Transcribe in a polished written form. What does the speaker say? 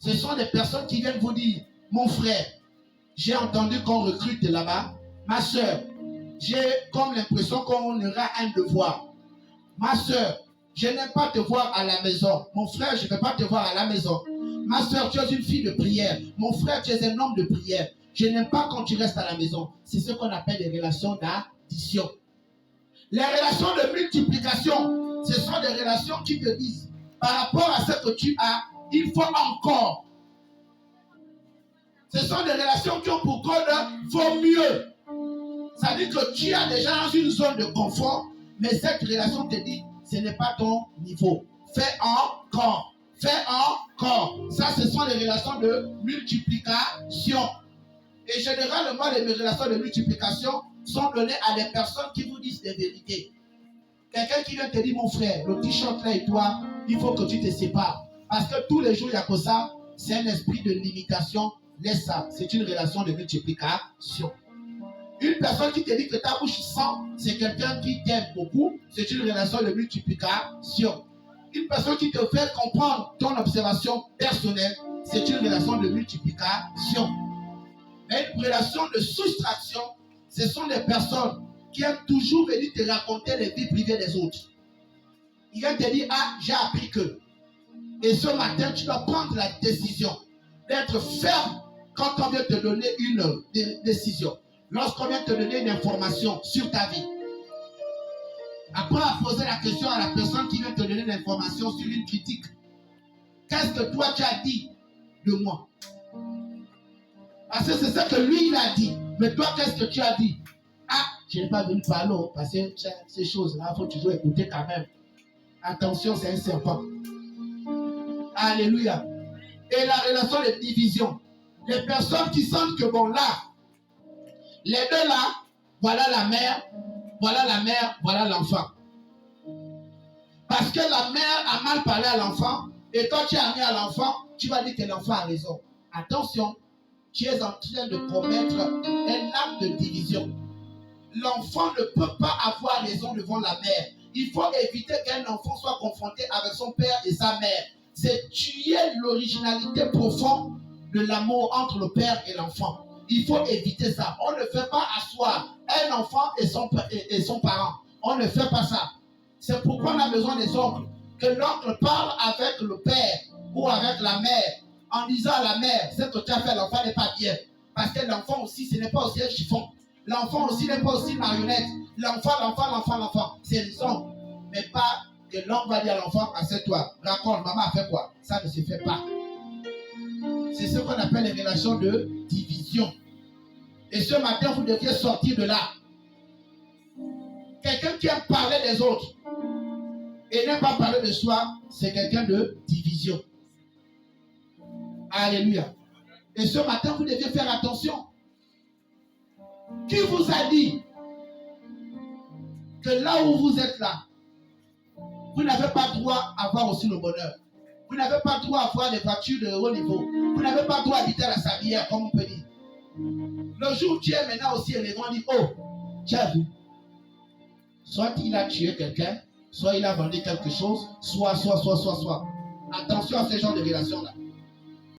Ce sont des personnes qui viennent vous dire, mon frère, j'ai entendu qu'on recrute là-bas. Ma soeur, j'ai comme l'impression qu'on aura un devoir. Ma soeur, je n'aime pas te voir à la maison. Mon frère, je ne vais pas te voir à la maison. Ma soeur, tu es une fille de prière. Mon frère, tu es un homme de prière. Je n'aime pas quand tu restes à la maison. C'est ce qu'on appelle les relations d'addition. Les relations de multiplication, ce sont des relations qui te disent, par rapport à ce que tu as, il faut encore. Ce sont des relations qui ont pour code, vaut mieux. Ça veut dire que tu as déjà dans une zone de confort, mais cette relation te dit, ce n'est pas ton niveau. Fais encore. Fais encore. Ça, ce sont les relations de multiplication. Et généralement, les relations de multiplication sont données à des personnes qui vous disent des vérités. Quelqu'un qui vient te dire, mon frère, le t-shirt là et toi, il faut que tu te sépares. Parce que tous les jours, il n'y a que ça. C'est un esprit de limitation. Laisse ça. C'est une relation de multiplication. Une personne qui te dit que ta bouche sent, c'est quelqu'un qui t'aime beaucoup. C'est une relation de multiplication. Une personne qui te fait comprendre ton observation personnelle, c'est une relation de multiplication. Mais une relation de soustraction, ce sont des personnes qui aiment toujours venir te raconter les vies privées des autres. Ils viennent te dire, ah, j'ai appris que. Et ce matin, tu dois prendre la décision d'être ferme quand on vient te donner une décision. Lorsqu'on vient te donner une information sur ta vie. Après à poser la question à la personne qui vient te donner l'information sur une critique. Qu'est-ce que toi tu as dit de moi? Parce que c'est ce que lui il a dit. Mais toi qu'est-ce que tu as dit? Ah, je n'ai pas venu parler parce que ces choses-là, il faut toujours écouter quand même. Attention, c'est un serpent. Alléluia. Et la relation de division. Les personnes qui sentent que bon là, les deux là, voilà la mère, voilà l'enfant. Parce que la mère a mal parlé à l'enfant, et quand tu as mis à l'enfant, tu vas dire que l'enfant a raison. Attention, tu es en train de commettre un acte de division. L'enfant ne peut pas avoir raison devant la mère. Il faut éviter qu'un enfant soit confronté avec son père et sa mère. C'est tuer l'originalité profonde de l'amour entre le père et l'enfant. Il faut éviter ça. On ne fait pas asseoir un enfant et son parent. On ne fait pas ça. C'est pourquoi on a besoin des oncles. Que l'oncle parle avec le père ou avec la mère en disant à la mère, ce que tu as fait à l'enfant n'est pas bien. Parce que l'enfant aussi, ce n'est pas aussi un chiffon. L'enfant aussi n'est pas aussi une marionnette. L'enfant. C'est les oncles. Mais pas que l'oncle va dire à l'enfant, assieds-toi, raconte, maman a fait quoi? Ça ne se fait pas. C'est ce qu'on appelle les relations de division. Et ce matin, vous deviez sortir de là. Quelqu'un qui aime parler des autres et n'aime pas parler de soi, c'est quelqu'un de division. Alléluia. Et ce matin, vous deviez faire attention. Qui vous a dit que là où vous êtes là, vous n'avez pas droit à avoir aussi le bonheur? Vous n'avez pas droit à avoir des voitures de haut niveau. Vous n'avez pas droit à habiter à la sablière, comme on peut dire. Le jour où tu es maintenant aussi élevé, on dit, oh, tu as vu. Soit il a tué quelqu'un, soit il a vendu quelque chose, soit. Attention à ce genre de relation-là.